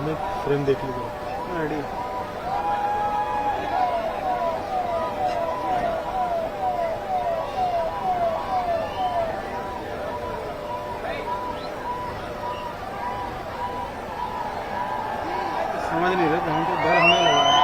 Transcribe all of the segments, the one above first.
हमें फ्रेम देख लीजिए रेडी। समझ नहीं रहे हम तो डर हमें लग रहा है।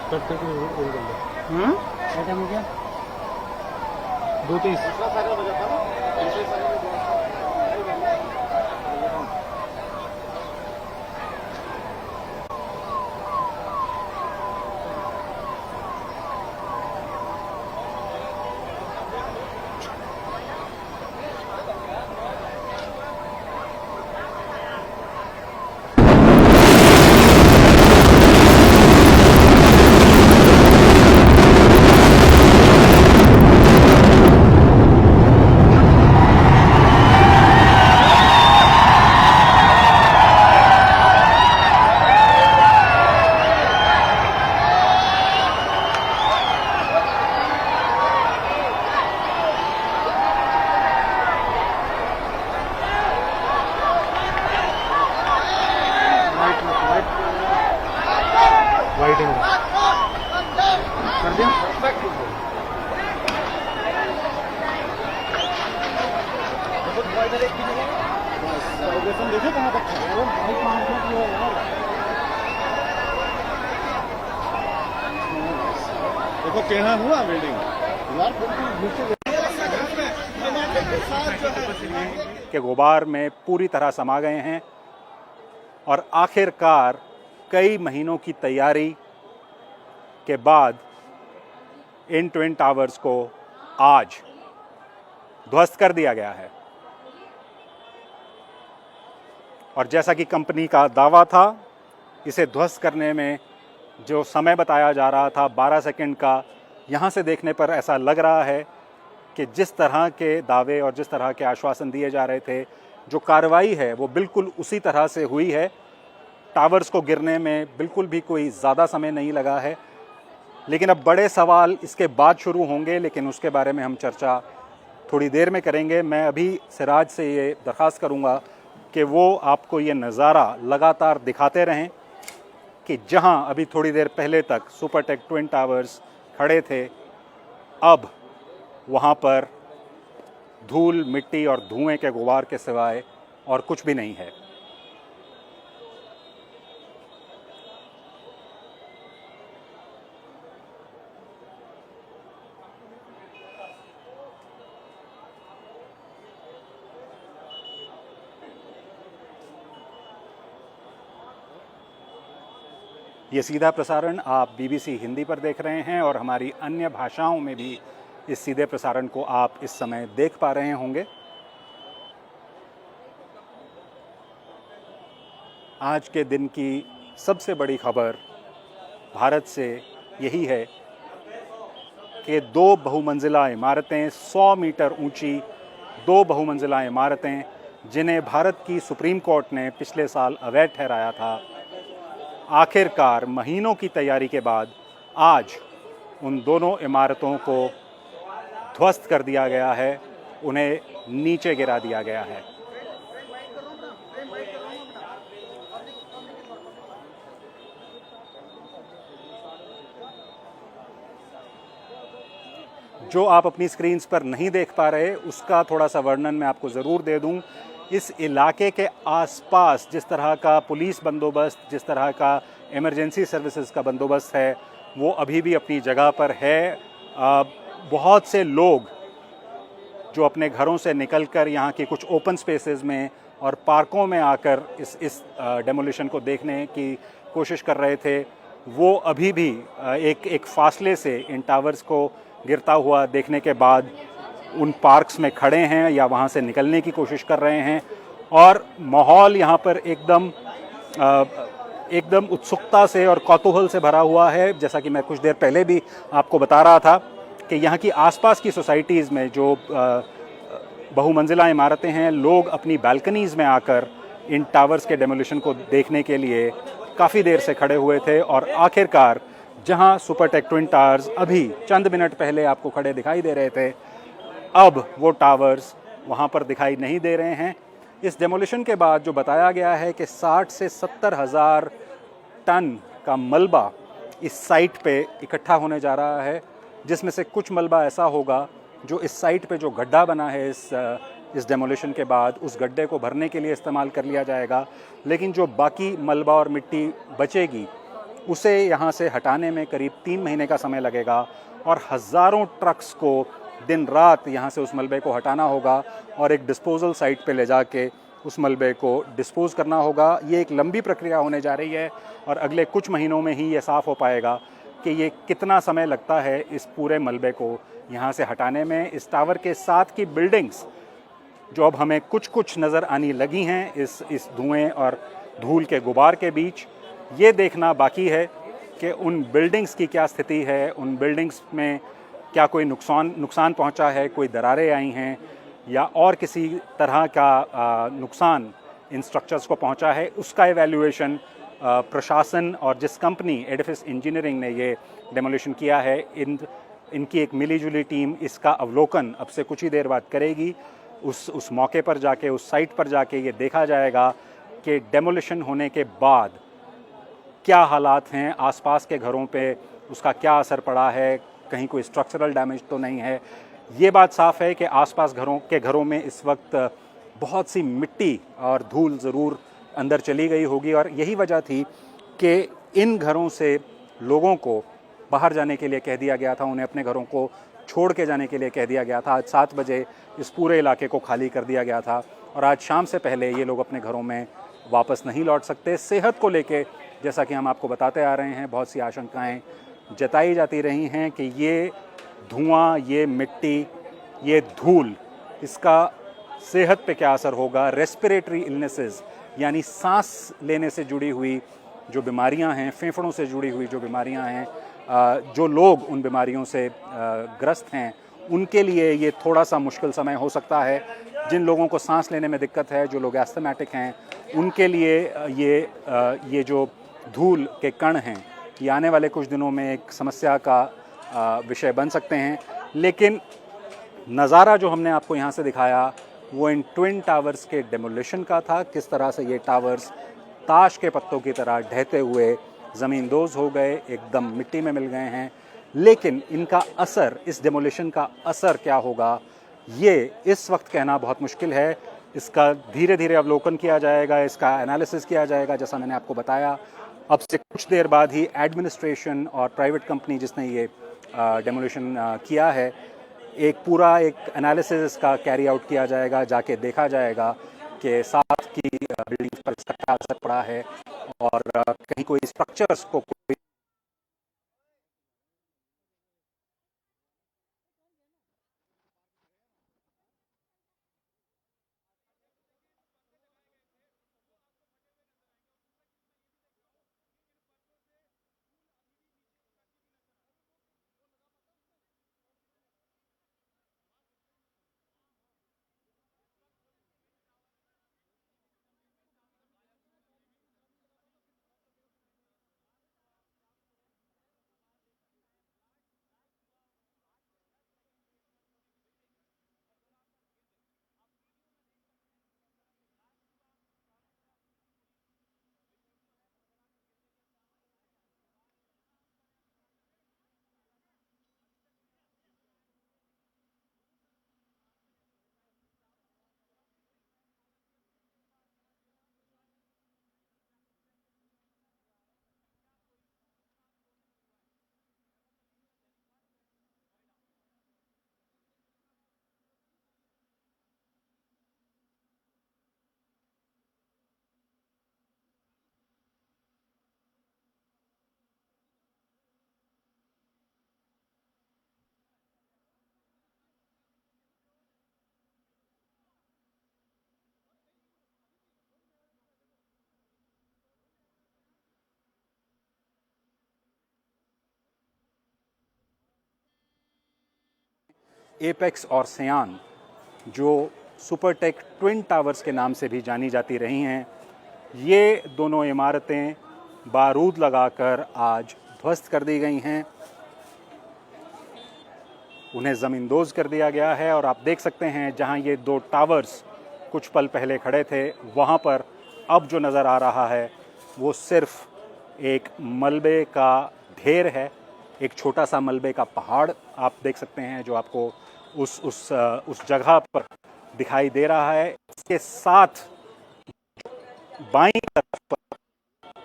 कट करके रोल कर लो। आइटम है क्या 230। वाइट है कर दिया। देखो कहाँ तक देखो कहना हुआ बिल्डिंग के गुबार में पूरी तरह समा गए हैं और आखिरकार कई महीनों की तैयारी के बाद इन ट्विन टावर्स को आज ध्वस्त कर दिया गया है। और जैसा कि कंपनी का दावा था, इसे ध्वस्त करने में जो समय बताया जा रहा था 12 सेकंड का, यहाँ से देखने पर ऐसा लग रहा है कि जिस तरह के दावे और जिस तरह के आश्वासन दिए जा रहे थे, जो कार्रवाई है वो बिल्कुल उसी तरह से हुई है। टावर्स को गिरने में बिल्कुल भी कोई ज़्यादा समय नहीं लगा है। लेकिन अब बड़े सवाल इसके बाद शुरू होंगे, लेकिन उसके बारे में हम चर्चा थोड़ी देर में करेंगे। मैं अभी सिराज से ये दरख्वास्त करूँगा कि वो आपको ये नज़ारा लगातार दिखाते रहें कि जहां अभी थोड़ी देर पहले तक सुपरटेक ट्विन टावर्स खड़े थे, अब वहां पर धूल, मिट्टी और धुएं के गुबार के सिवाय और कुछ भी नहीं है। ये सीधा प्रसारण आप BBC हिंदी पर देख रहे हैं और हमारी अन्य भाषाओं में भी इस सीधे प्रसारण को आप इस समय देख पा रहे होंगे। आज के दिन की सबसे बड़ी खबर भारत से यही है कि 2 बहुमंजिला इमारतें, 100 मीटर ऊंची 2 बहुमंजिला इमारतें, जिन्हें भारत की सुप्रीम कोर्ट ने पिछले साल अवैध ठहराया था, आखिरकार महीनों की तैयारी के बाद आज उन दोनों इमारतों को ध्वस्त कर दिया गया है, उन्हें नीचे गिरा दिया गया है। जो आप अपनी स्क्रीन्स पर नहीं देख पा रहे, उसका थोड़ा सा वर्णन मैं आपको ज़रूर दे दूं। इस इलाके के आसपास जिस तरह का पुलिस बंदोबस्त, जिस तरह का इमरजेंसी सर्विसेज का बंदोबस्त है, वो अभी भी अपनी जगह पर है। बहुत से लोग जो अपने घरों से निकलकर यहाँ की कुछ ओपन स्पेसेस में और पार्कों में आकर इस डेमोलिशन को देखने की कोशिश कर रहे थे, वो अभी भी एक फासले से इन टावर्स को गिरता हुआ देखने के बाद उन पार्क्स में खड़े हैं या वहाँ से निकलने की कोशिश कर रहे हैं। और माहौल यहाँ पर एकदम उत्सुकता से और कौतूहल से भरा हुआ है। जैसा कि मैं कुछ देर पहले भी आपको बता रहा था कि यहाँ की आसपास की सोसाइटीज़ में जो बहुमंजिला इमारतें हैं, लोग अपनी बालकनीज़ में आकर इन टावर्स के डेमोलिशन को देखने के लिए काफ़ी देर से खड़े हुए थे। और आखिरकार जहां सुपरटेक ट्विन टावर्स अभी चंद मिनट पहले आपको खड़े दिखाई दे रहे थे, अब वो टावर्स वहां पर दिखाई नहीं दे रहे हैं। इस डेमोलिशन के बाद जो बताया गया है कि 60 से 70 हज़ार टन का मलबा इस साइट पे इकट्ठा होने जा रहा है, जिसमें से कुछ मलबा ऐसा होगा जो इस साइट पे जो गड्ढा बना है इस डेमोलिशन के बाद, उस गड्ढे को भरने के लिए इस्तेमाल कर लिया जाएगा। लेकिन जो बाकी मलबा और मिट्टी बचेगी, उसे यहाँ से हटाने में करीब 3 महीने का समय लगेगा और हज़ारों ट्रक्स को दिन रात यहाँ से उस मलबे को हटाना होगा और एक डिस्पोजल साइट पे ले जाके उस मलबे को डिस्पोज करना होगा। ये एक लंबी प्रक्रिया होने जा रही है और अगले कुछ महीनों में ही ये साफ़ हो पाएगा कि ये कितना समय लगता है इस पूरे मलबे को यहाँ से हटाने में। इस टावर के साथ की बिल्डिंग्स जो अब हमें कुछ कुछ नज़र आने लगी हैं इस धुएं और धूल के गुबार के बीच, ये देखना बाकी है कि उन बिल्डिंग्स की क्या स्थिति है, उन बिल्डिंग्स में क्या कोई नुकसान पहुंचा है, कोई दरारें आई हैं या और किसी तरह का नुकसान इन स्ट्रक्चर्स को पहुंचा है। उसका एवैल्यूएशन प्रशासन और जिस कंपनी एडिफिस इंजीनियरिंग ने ये डेमोलिशन किया है, इनकी एक मिलीजुली टीम इसका अवलोकन अब से कुछ ही देर बाद करेगी। उस मौके पर जाके, उस साइट पर जाके ये देखा जाएगा कि डेमोलिशन होने के बाद क्या हालात हैं, आसपास के घरों पे उसका क्या असर पड़ा है, कहीं कोई स्ट्रक्चरल डैमेज तो नहीं है। ये बात साफ़ है कि आसपास घरों में इस वक्त बहुत सी मिट्टी और धूल ज़रूर अंदर चली गई होगी और यही वजह थी कि इन घरों से लोगों को बाहर जाने के लिए कह दिया गया था, उन्हें अपने घरों को छोड़ के जाने के लिए कह दिया गया था। आज 7 बजे इस पूरे इलाके को खाली कर दिया गया था और आज शाम से पहले ये लोग अपने घरों में वापस नहीं लौट सकते। सेहत को लेके जैसा कि हम आपको बताते आ रहे हैं, बहुत सी आशंकाएं जताई जाती रही हैं कि ये धुआं, ये मिट्टी, ये धूल, इसका सेहत पे क्या असर होगा। रेस्पिरेटरी इलनेसेस यानी सांस लेने से जुड़ी हुई जो बीमारियां हैं, फेफड़ों से जुड़ी हुई जो बीमारियां हैं, जो लोग उन बीमारियों से ग्रस्त हैं, उनके लिए ये थोड़ा सा मुश्किल समय हो सकता है। जिन लोगों को सांस लेने में दिक्कत है, जो लोग एस्थमेटिक हैं, उनके लिए ये जो धूल के कण हैं, ये आने वाले कुछ दिनों में एक समस्या का विषय बन सकते हैं। लेकिन नज़ारा जो हमने आपको यहाँ से दिखाया वो इन ट्विन टावर्स के डेमोलिशन का था। किस तरह से ये टावर्स ताश के पत्तों की तरह ढहते हुए ज़मींदोज़ हो गए, एकदम मिट्टी में मिल गए हैं। लेकिन इनका असर, इस डेमोलिशन का असर क्या होगा, ये इस वक्त कहना बहुत मुश्किल है। इसका धीरे धीरे अवलोकन किया जाएगा, इसका एनालिसिस किया जाएगा। जैसा मैंने आपको बताया, अब से कुछ देर बाद ही एडमिनिस्ट्रेशन और प्राइवेट कंपनी जिसने ये डेमोलिशन किया है, एक पूरा एनालिसिस इसका कैरी आउट किया जाएगा। जाके देखा जाएगा कि साथ की बिल्डिंग्स पर इसका क्या असर पड़ा है और कहीं कोई स्ट्रक्चर्स को कोई एपेक्स और सयान, जो सुपरटेक ट्विन टावर्स के नाम से भी जानी जाती रही हैं, ये दोनों इमारतें बारूद लगाकर आज ध्वस्त कर दी गई हैं। उन्हें ज़मींदोज़ कर दिया गया है और आप देख सकते हैं जहां ये दो टावर्स कुछ पल पहले खड़े थे, वहां पर अब जो नज़र आ रहा है वो सिर्फ एक मलबे का ढेर है, एक छोटा सा मलबे का पहाड़ आप देख सकते हैं जो आपको उस जगह पर दिखाई दे रहा है। इसके साथ बाईं तरफ पर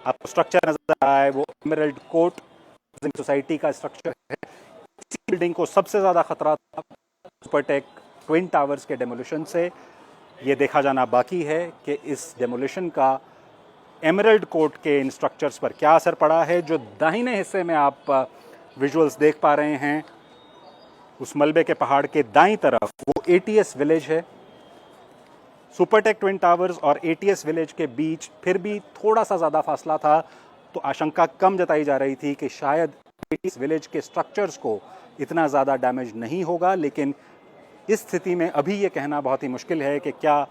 आपको स्ट्रक्चर नजर आ रहा है, वो एमरल्ड कोर्ट हाउसिंग सोसाइटी का स्ट्रक्चर है। इसी बिल्डिंग को सबसे ज़्यादा खतरा था सुपरटेक ट्विन टावर्स के डेमोलिशन से। ये देखा जाना बाकी है कि इस डेमोलिशन का एमरल्ड कोर्ट के इन स्ट्रक्चर्स पर क्या असर पड़ा है। जो दाहिने हिस्से में आप विजुअल्स देख पा रहे हैं, उस मलबे के पहाड़ के दाईं तरफ वो एटीएस विलेज है। सुपरटेक ट्विन टावर्स और एटीएस विलेज के बीच फिर भी थोड़ा सा ज़्यादा फासला था, तो आशंका कम जताई जा रही थी कि शायद एटीएस विलेज के स्ट्रक्चर्स को इतना ज़्यादा डैमेज नहीं होगा। लेकिन इस स्थिति में अभी ये कहना बहुत ही मुश्किल है कि क्या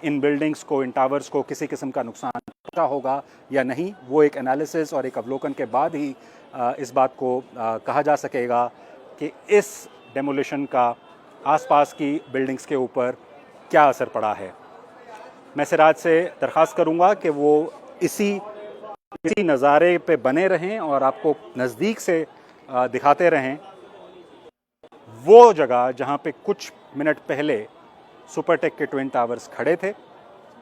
इन बिल्डिंग्स को, इन टावर्स को किसी किस्म का नुकसान पहुंचा होगा या नहीं। वो एक एनालिसिस और एक अवलोकन के बाद ही इस बात को कहा जा सकेगा कि इस डेमोलिशन का आसपास की बिल्डिंग्स के ऊपर क्या असर पड़ा है। मैं सिराज से दरख्वास्त करूंगा कि वो इसी नज़ारे पे बने रहें और आपको नज़दीक से दिखाते रहें वो जगह जहां पे कुछ मिनट पहले सुपरटेक के ट्विन टावर्स खड़े थे,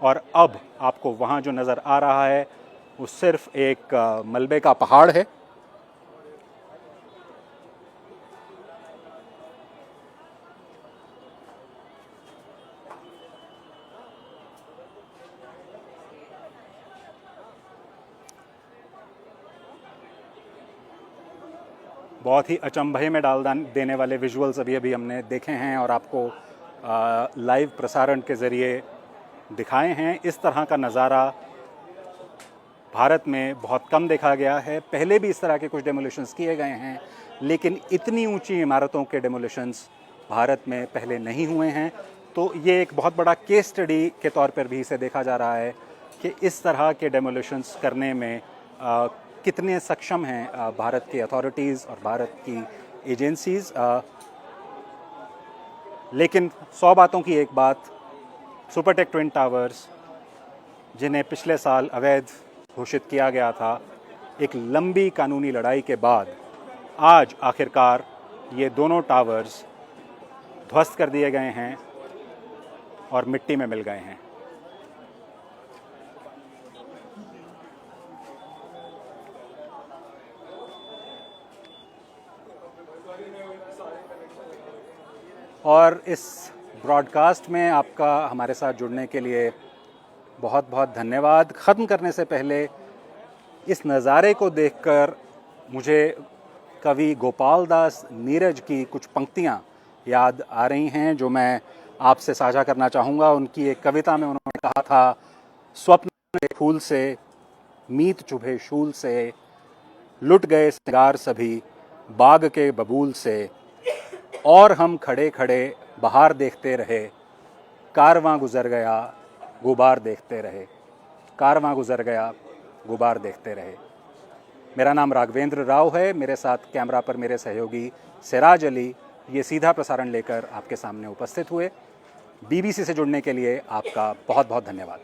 और अब आपको वहां जो नज़र आ रहा है वो सिर्फ एक मलबे का पहाड़ है। बहुत ही अचंभे में डाल देने वाले विजुअल्स अभी अभी हमने देखे हैं और आपको लाइव प्रसारण के ज़रिए दिखाए हैं। इस तरह का नज़ारा भारत में बहुत कम देखा गया है। पहले भी इस तरह के कुछ डेमोलिशंस किए गए हैं, लेकिन इतनी ऊंची इमारतों के डेमोलिशंस भारत में पहले नहीं हुए हैं। तो ये एक बहुत बड़ा केस स्टडी के तौर पर भी इसे देखा जा रहा है कि इस तरह के डेमोलिशंस करने में कितने सक्षम हैं भारत की अथॉरिटीज़ और भारत की एजेंसीज़। लेकिन 100 बातों की एक बात, सुपरटेक ट्विन टावर्स जिन्हें पिछले साल अवैध घोषित किया गया था, एक लंबी कानूनी लड़ाई के बाद आज आखिरकार ये दोनों टावर्स ध्वस्त कर दिए गए हैं और मिट्टी में मिल गए हैं। और इस ब्रॉडकास्ट में आपका हमारे साथ जुड़ने के लिए बहुत बहुत धन्यवाद। ख़त्म करने से पहले इस नज़ारे को देखकर मुझे कवि गोपाल दास नीरज की कुछ पंक्तियाँ याद आ रही हैं जो मैं आपसे साझा करना चाहूँगा। उनकी एक कविता में उन्होंने कहा था, स्वप्न के फूल से, मीत चुभे शूल से, लुट गए सिंगार सभी बाग के बबूल से, और हम खड़े खड़े बाहर देखते रहे, कारवां गुजर गया गुबार देखते रहे, कारवां गुजर गया गुबार देखते रहे। मेरा नाम राघवेंद्र राव है, मेरे साथ कैमरा पर मेरे सहयोगी सिराज अली ये सीधा प्रसारण लेकर आपके सामने उपस्थित हुए। बीबीसी से जुड़ने के लिए आपका बहुत बहुत धन्यवाद।